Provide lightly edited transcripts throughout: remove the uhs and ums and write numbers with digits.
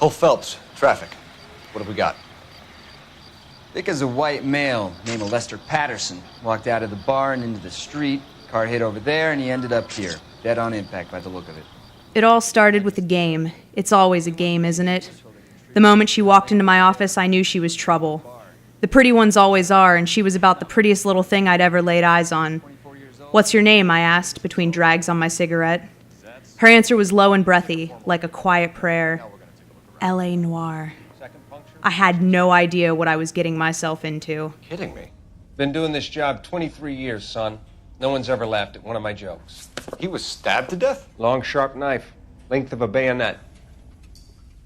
Cole Phelps, traffic. What have we got? Thick as a white male, named Lester Patterson. Walked out of the bar and into the street. Car hit over there, and he ended up here. Dead on impact by the look of it. It all started with a game. It's always a game, isn't it? The moment she walked into my office, I knew she was trouble. The pretty ones always are, and she was about the prettiest little thing I'd ever laid eyes on. "What's your name?" I asked, between drags on my cigarette. Her answer was low and breathy, like a quiet prayer. L.A. Noire. I had no idea what I was getting myself into. Kidding me? Been doing this job 23 years, son. No one's ever laughed at one of my jokes. He was stabbed to death? Long, sharp knife, length of a bayonet.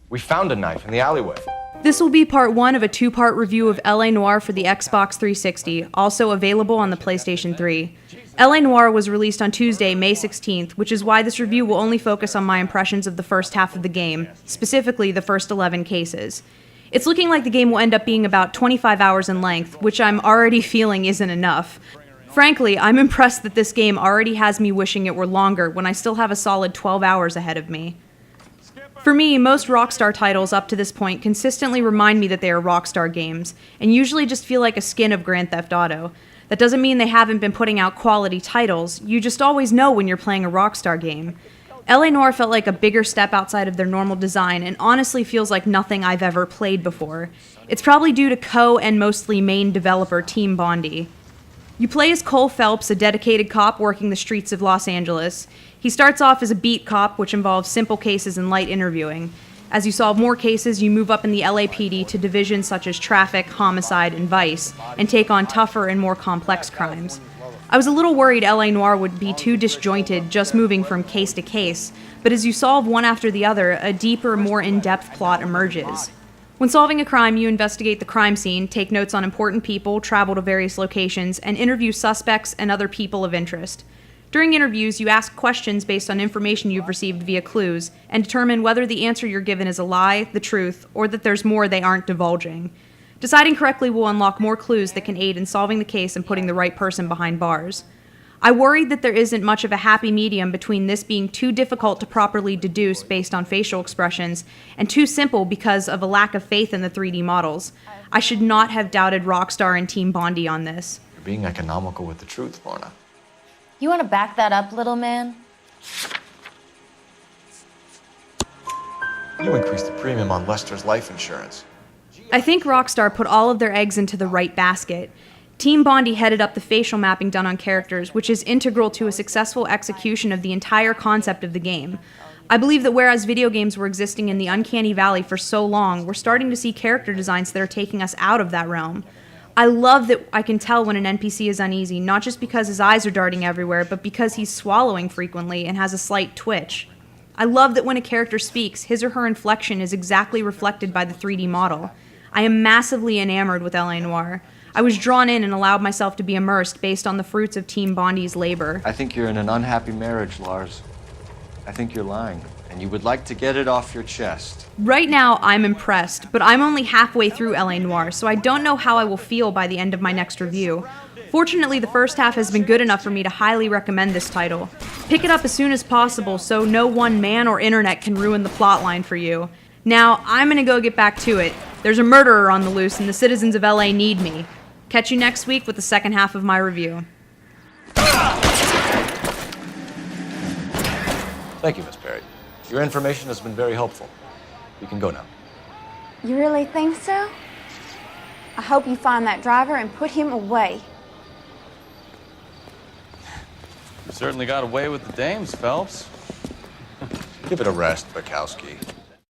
We found a knife in the alleyway. This will be part one of a two-part review of L.A. Noire for the Xbox 360, also available on the PlayStation 3. L.A. Noire was released on Tuesday, May 16th, which is why this review will only focus on my impressions of the first half of the game, specifically the first 11 cases. It's looking like the game will end up being about 25 hours in length, which I'm already feeling isn't enough. Frankly, I'm impressed that this game already has me wishing it were longer when I still have a solid 12 hours ahead of me. For me, most Rockstar titles up to this point consistently remind me that they are Rockstar Games, and usually just feel like a skin of Grand Theft Auto. That doesn't mean they haven't been putting out quality titles, you just always know when you're playing a Rockstar game. L.A. Noire felt like a bigger step outside of their normal design and honestly feels like nothing I've ever played before. It's probably due to co- and mostly main developer Team Bondi. You play as Cole Phelps, a dedicated cop working the streets of Los Angeles. He starts off as a beat cop, which involves simple cases and light interviewing. As you solve more cases, you move up in the LAPD to divisions such as traffic, homicide, and vice, and take on tougher and more complex crimes. I was a little worried L.A. Noire would be too disjointed, just moving from case to case, but as you solve one after the other, a deeper, more in-depth plot emerges. When solving a crime, you investigate the crime scene, take notes on important people, travel to various locations, and interview suspects and other people of interest. During interviews, you ask questions based on information you've received via clues, and determine whether the answer you're given is a lie, the truth, or that there's more they aren't divulging. Deciding correctly will unlock more clues that can aid in solving the case and putting the right person behind bars. I worried that there isn't much of a happy medium between this being too difficult to properly deduce based on facial expressions, and too simple because of a lack of faith in the 3D models. I should not have doubted Rockstar and Team Bondi on this. You're being economical with the truth, Lorna. You want to back that up, little man? You increased the premium on Lester's life insurance. I think Rockstar put all of their eggs into the right basket. Team Bondi headed up the facial mapping done on characters, which is integral to a successful execution of the entire concept of the game. I believe that whereas video games were existing in the uncanny valley for so long, we're starting to see character designs that are taking us out of that realm. I love that I can tell when an NPC is uneasy, not just because his eyes are darting everywhere, but because he's swallowing frequently and has a slight twitch. I love that when a character speaks, his or her inflection is exactly reflected by the 3D model. I am massively enamored with L.A. Noire. I was drawn in and allowed myself to be immersed based on the fruits of Team Bondi's labor. I think you're in an unhappy marriage, Lars. I think you're lying, and you would like to get it off your chest. Right now, I'm impressed, but I'm only halfway through L.A. Noire, so I don't know how I will feel by the end of my next review. Fortunately, the first half has been good enough for me to highly recommend this title. Pick it up as soon as possible so no one man or internet can ruin the plotline for you. Now, I'm gonna go get back to it. There's a murderer on the loose, and the citizens of LA need me. Catch you next week with the second half of my review. Thank you, Miss Perry. Your information has been very helpful. You can go now. You really think so? I hope you find that driver and put him away. You certainly got away with the dames, Phelps. Give it a rest, Bukowski.